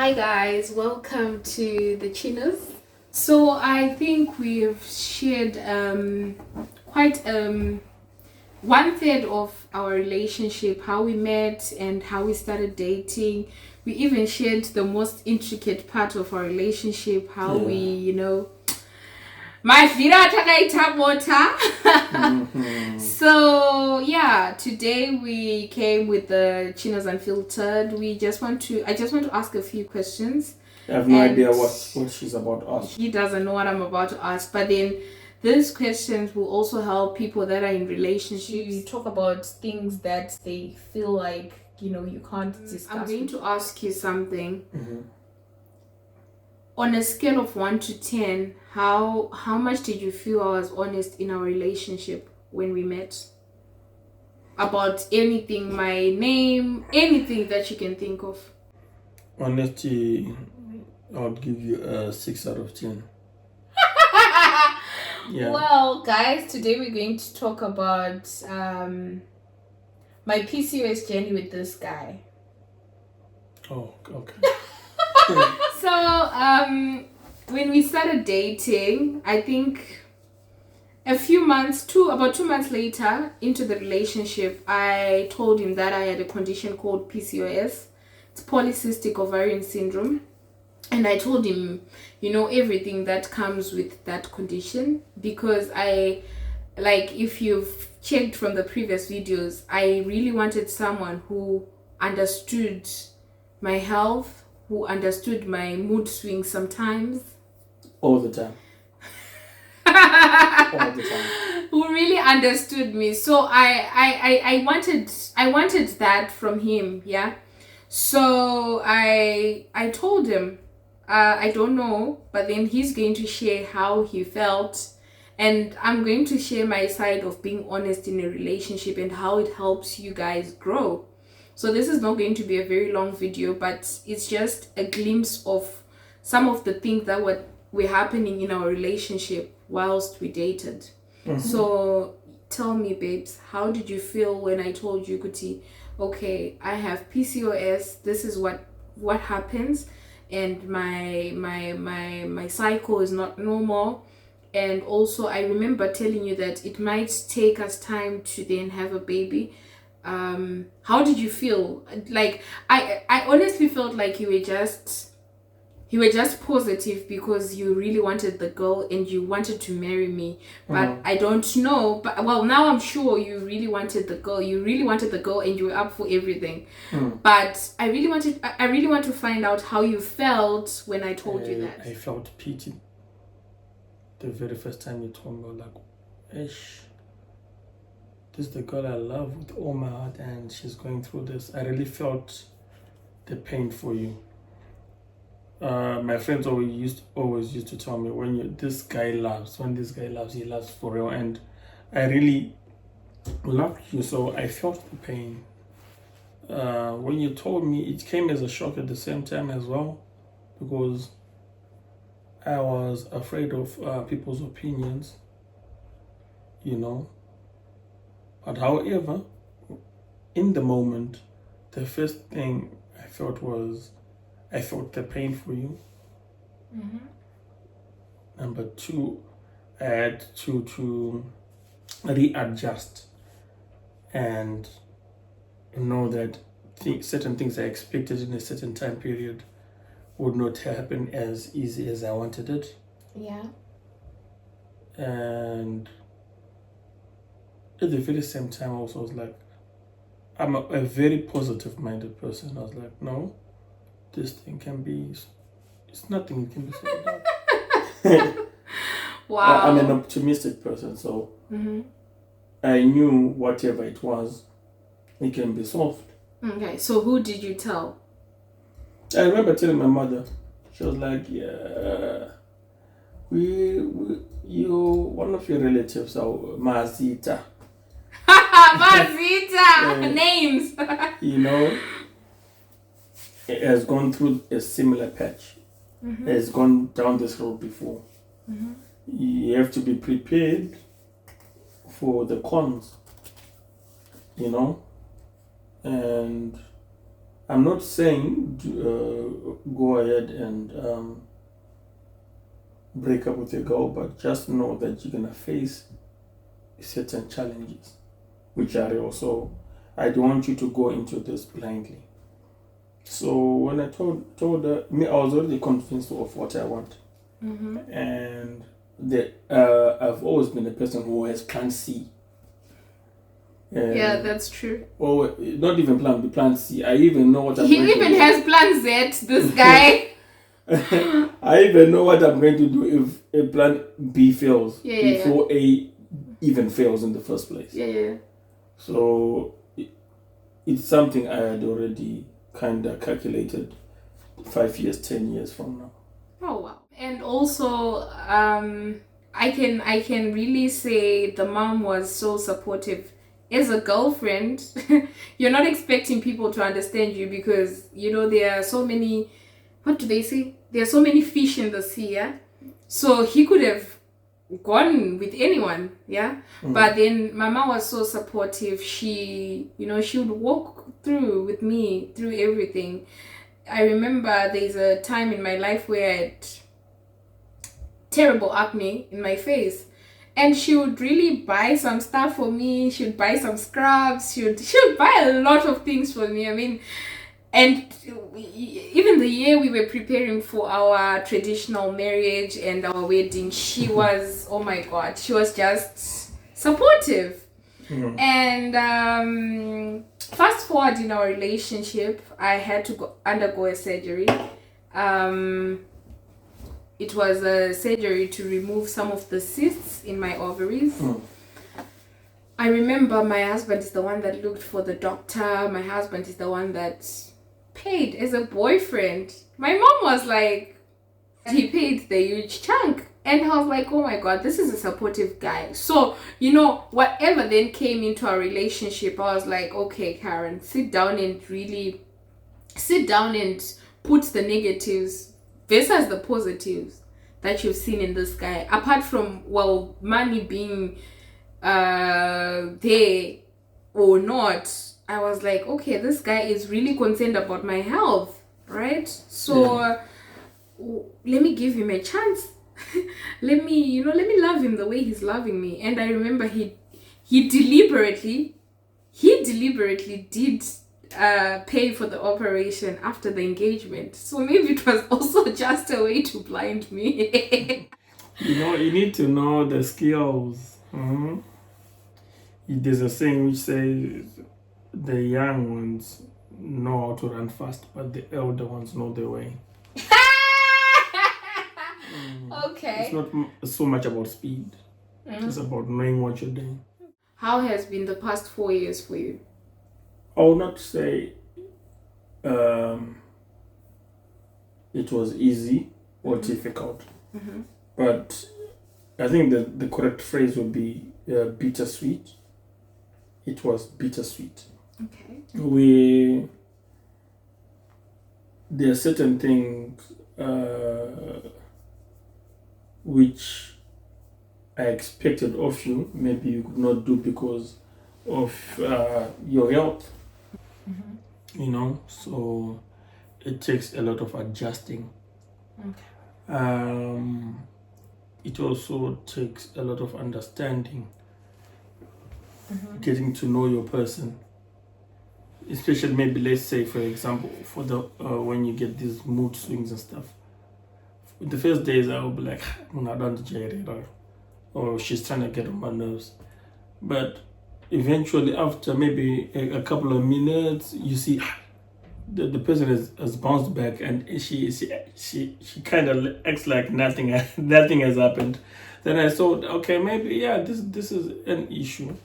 Hi guys, welcome to the Chinoz. So I think we've shared quite one third of our relationship, how we met and how we started dating. We even shared the most intricate part of our relationship, how we, my vira takaita water. So yeah, today we came with the Chinos Unfiltered. I just want to ask a few questions. I have no idea what she's about to ask. He doesn't know what I'm about to ask, but then these questions will also help people that are in relationships talk about things that they feel like you can't discuss. I'm going to ask you something. On a scale of 1 to 10, how much did you feel I was honest in our relationship when we met? About anything, my name, anything that you can think of. Honesty, I would give you a 6 out of 10. Yeah. Well, guys, today we're going to talk about my PCOS journey with this guy. Oh, okay. So, when we started dating, I think about 2 months later into the relationship, I told him that I had a condition called PCOS. It's polycystic ovarian syndrome. And I told him, everything that comes with that condition, because if you've checked from the previous videos, I really wanted someone who understood my health, who understood my mood swings sometimes. All the time. All the time. Who really understood me. So I wanted that from him, yeah. So I told him, I don't know, but then he's going to share how he felt, and I'm going to share my side of being honest in a relationship and how it helps you guys grow. So this is not going to be a very long video, but it's just a glimpse of some of the things that were happening in our relationship whilst we dated. So tell me, babes, how did you feel when I told you, Kuti, okay, I have PCOS, this is what happens, and my cycle is not normal. And also I remember telling you that it might take us time to then have a baby. How did you feel? Like I honestly felt like you were just positive because you really wanted the girl and you wanted to marry me. But I don't know, but well, now I'm sure you really wanted the girl and you were up for everything. But I really want to find out how you felt when I told you that. I felt pity the very first time you told me, like, ish, this is the girl I love with all my heart and she's going through this. I really felt the pain for you. My friends always used to tell me, when this guy loves, he loves for real. And I really loved you, so I felt the pain. When you told me, it came as a shock at the same time as well, because I was afraid of people's opinions, But however, in the moment, the first thing I felt was, I felt the pain for you. Number two, I had to readjust and know that certain things I expected in a certain time period would not happen as easy as I wanted it. Yeah. And at the very same time, I also was like, I'm a very positive-minded person. I was like, no, this thing it's nothing can be said about. Wow. I'm an optimistic person, so I knew whatever it was, it can be solved. Okay, so who did you tell? I remember telling my mother. She was like, yeah, one of your relatives, Mazita. Mazita! Names! Has gone through a similar patch. Has gone down this road before. You have to be prepared for the cons, and I'm not saying go ahead and break up with your girl, but just know that you're gonna face certain challenges, which are also, I don't want you to go into this blindly. So when I told her, me, I was already convinced of what I want, and I've always been a person who has plan C. Yeah, that's true. Or not even plan B, plan C. I even know what I'm He going to even do. has plan Z, this guy. I even know what I'm going to do if a plan B fails before A even fails in the first place. Yeah. So it's something I had already kind of calculated 5 years, 10 years from now. Oh wow. And also I can really say the mom was so supportive. As a girlfriend, you're not expecting people to understand you because there are so many, what do they say? There are so many fish in the sea, yeah? So he could have gone with anyone, yeah? But then Mama was so supportive. She would walk through with me through everything. I remember there's a time in my life where I had terrible acne in my face, and she would really buy some stuff for me. She would buy some scrubs. She would buy a lot of things for me. I mean, and even the year we were preparing for our traditional marriage and our wedding, she was, oh my God, she was just supportive. And fast forward in our relationship, I had to undergo a surgery. It was a surgery to remove some of the cysts in my ovaries. I remember my husband is the one that looked for the doctor. My husband is the one that paid as a boyfriend. My mom was like, he paid the huge chunk. And I was like, oh my God, this is a supportive guy. So, whatever then came into our relationship, I was like, okay, Karen, sit down and put the negatives versus the positives that you've seen in this guy. Apart from, money being there or not, I was like, okay, this guy is really concerned about my health, right? So let me give him a chance. let me love him the way he's loving me. And I remember he deliberately did pay for the operation after the engagement. So maybe it was also just a way to blind me. You need to know the skills. There's a saying which says the young ones know how to run fast, but the elder ones know the way. Okay. It's not so much about speed. It's about knowing what you're doing. How has been the past 4 years for you? I would not say it was easy or difficult, but I think the correct phrase would be bittersweet. It was bittersweet. Okay. There are certain things which I expected of you, maybe you could not do because of your health. So it takes a lot of adjusting. It also takes a lot of understanding, getting to know your person, especially maybe, let's say, for example, for the when you get these mood swings and stuff. The first days I will be like, or she's trying to get on my nerves, but eventually after maybe a couple of minutes, you see the person has bounced back, and she kind of acts like nothing has happened. Then I thought, okay, maybe this is an issue.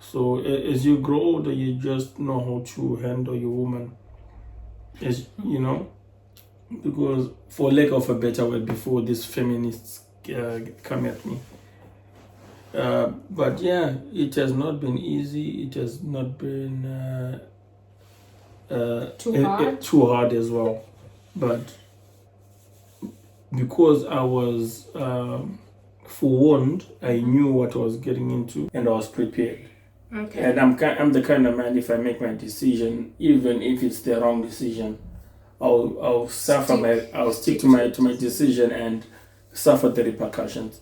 So as you grow older, you just know how to handle your woman, as because for lack of a better word, before these feminists come at me. But yeah, it has not been easy. It has not been too hard as well. But because I was forewarned, I knew what I was getting into, and I was prepared. Okay. And I'm the kind of man, if I make my decision, even if it's the wrong decision, I'll stick to my decision and suffer the repercussions.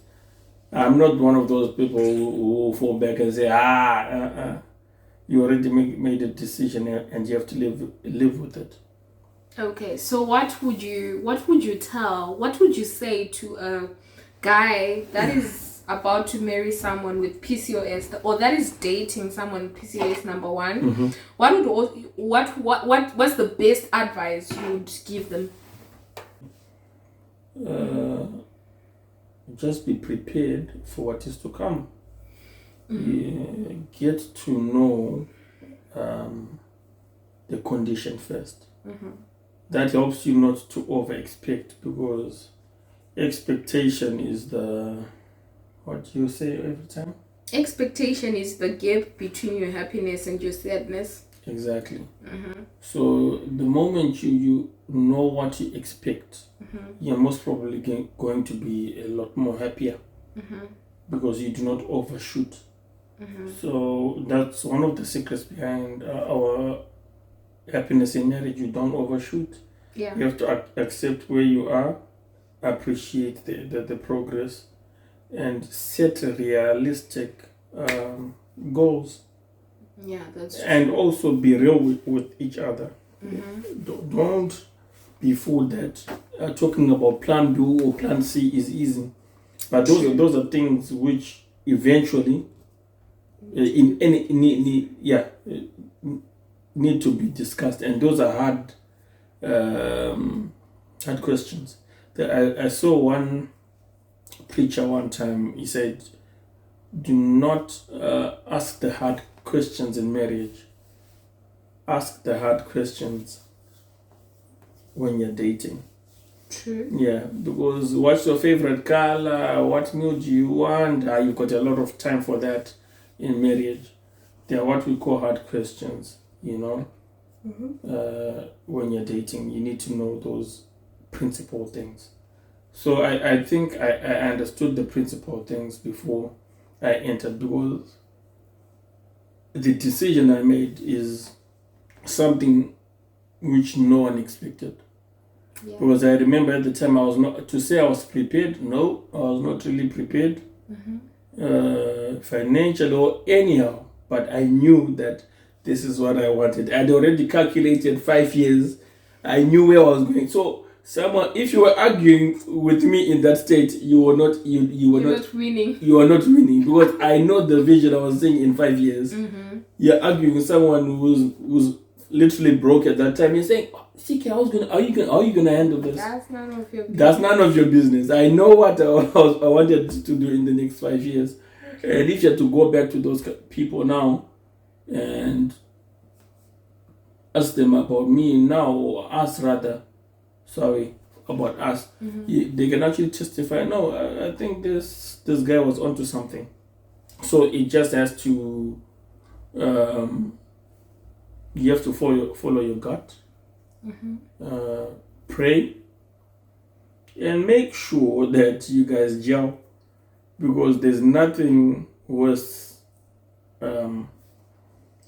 I'm not one of those people who fall back and say, you already made a decision and you have to live with it. Okay, so what would you say to a guy that is about to marry someone with PCOS, or that is dating someone with PCOS number one? Mm-hmm. What's the best advice you would give them? Just be prepared for what is to come. Mm-hmm. Get to know the condition first. Mm-hmm. That helps you not to over expect, because expectation is what you say every time? Expectation is the gap between your happiness and your sadness. Exactly. Mm-hmm. So the moment you know what you expect, Mm-hmm. you're most probably going to be a lot more happier, Mm-hmm. because you do not overshoot. Mm-hmm. So that's one of the secrets behind our happiness in marriage. You don't overshoot. Yeah. You have to accept where you are, appreciate the progress, and set realistic goals. Yeah, that's true. And also be real with each other. Mm-hmm. Don't be fooled that talking about plan B or plan C is easy. But those are things which eventually need to be discussed, and those are hard questions. I saw one preacher one time. He said, "Do not ask the hard questions in marriage. Ask the hard questions when you're dating." True. Yeah, because what's your favorite color? What meal do you want? You've got a lot of time for that in marriage. They are what we call hard questions, Mm-hmm. When you're dating. You need to know those principal things. So I think I understood the principal things before I entered, because the decision I made is something which no one expected. Yeah. Because I remember at the time I was not, to say I was prepared, no, I was not really prepared, financially or anyhow, but I knew that this is what I wanted. I'd already calculated 5 years. I knew where I was going. So if you were arguing with me in that state, you were not winning. You are not winning, because I know the vision I was seeing in 5 years. Mm-hmm. You're arguing with someone who's literally broke at that time. You're saying, CK, are you gonna handle this? That's none of your business. That's none of your business. I know what I wanted to do in the next 5 years. Okay. And if you had to go back to those people now and ask them about me now, or us rather, about us, they can actually testify, no, I think this guy was onto something. So it just has to, you have to follow your gut, pray, and make sure that you guys gel, because there's nothing worse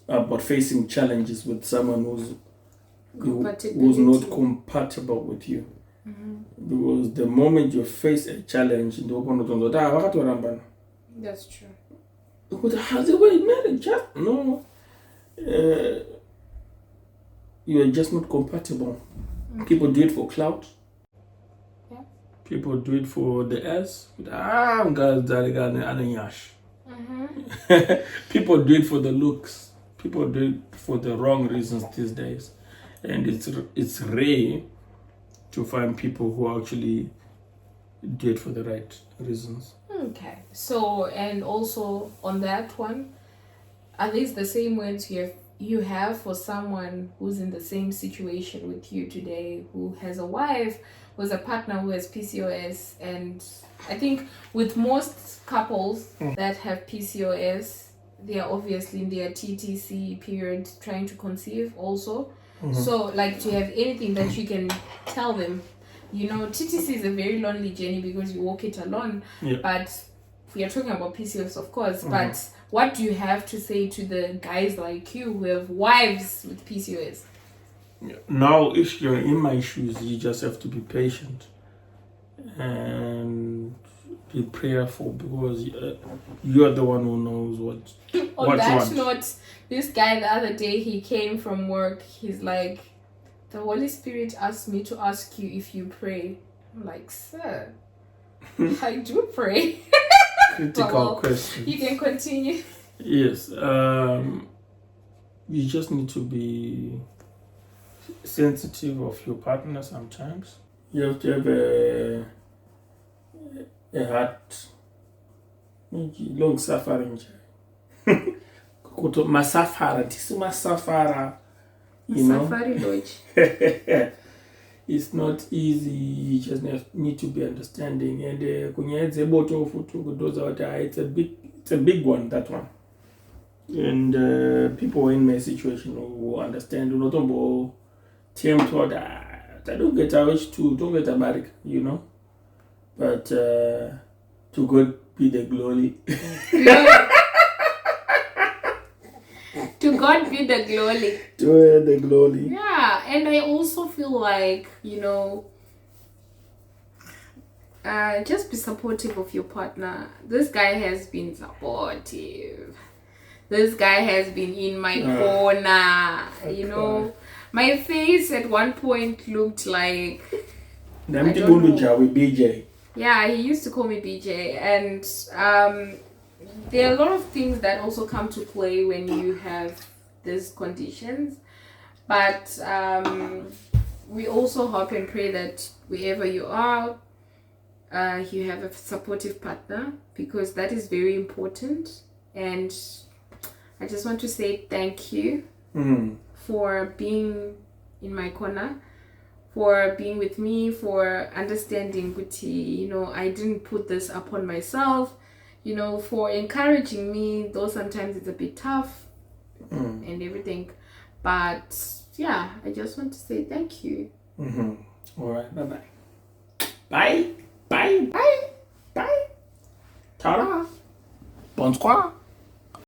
about facing challenges with someone who's not compatible with you. Because the moment you face a challenge, that's true. Because how's the way marriage? No, you are just not compatible. People do it for clout. Yeah. People do it for the S. People do it for the looks. People do it for the wrong reasons these days, and it's rare to find people who actually do it for the right reasons. Okay. So, and also on that one, are these the same words you have for someone who's in the same situation with you today, who has a wife, who has a partner who has PCOS? And I think with most couples that have PCOS, they are obviously in their TTC period trying to conceive also. So, like, do you have anything that you can tell them? TTC is a very lonely journey because you walk it alone. Yeah. But we are talking about PCOS, of course, but what do you have to say to the guys like you who have wives with PCOS? Now, if you're in my shoes, you just have to be patient and be prayerful, because you're the one who knows what On that you want. note, this guy the other day, he came from work. He's like, the Holy Spirit asked me to ask you if you pray. I'm like, sir, I do pray. Critical question. You can continue. Yes. You just need to be sensitive of your partner sometimes. You have to have a heart. Long suffering. Masafara. This is masafara. You know? Safari Lodge. It's not easy. You just need to be understanding. And it's a big one, that one. And people in my situation will understand. Do not tempt or that. I don't get a wish to, don't get a barrack, you know. But to God be the glory. To God be the glory. To the glory. Yeah, and I also feel like, just be supportive of your partner. This guy has been supportive. This guy has been in my corner. Okay. My face at one point looked like... I don't know. BJ. Yeah, he used to call me BJ. And there are a lot of things that also come to play when you have these conditions. But we also hope and pray that wherever you are, you have a supportive partner, because that is very important. And I just want to say thank you for being in my corner, for being with me, for understanding Guti. I didn't put this upon myself, for encouraging me, though sometimes it's a bit tough and everything. But yeah, I just want to say thank you. All right, bye-bye. Bye. Bye. Bye. Bye. Ta-da. Bonsoir.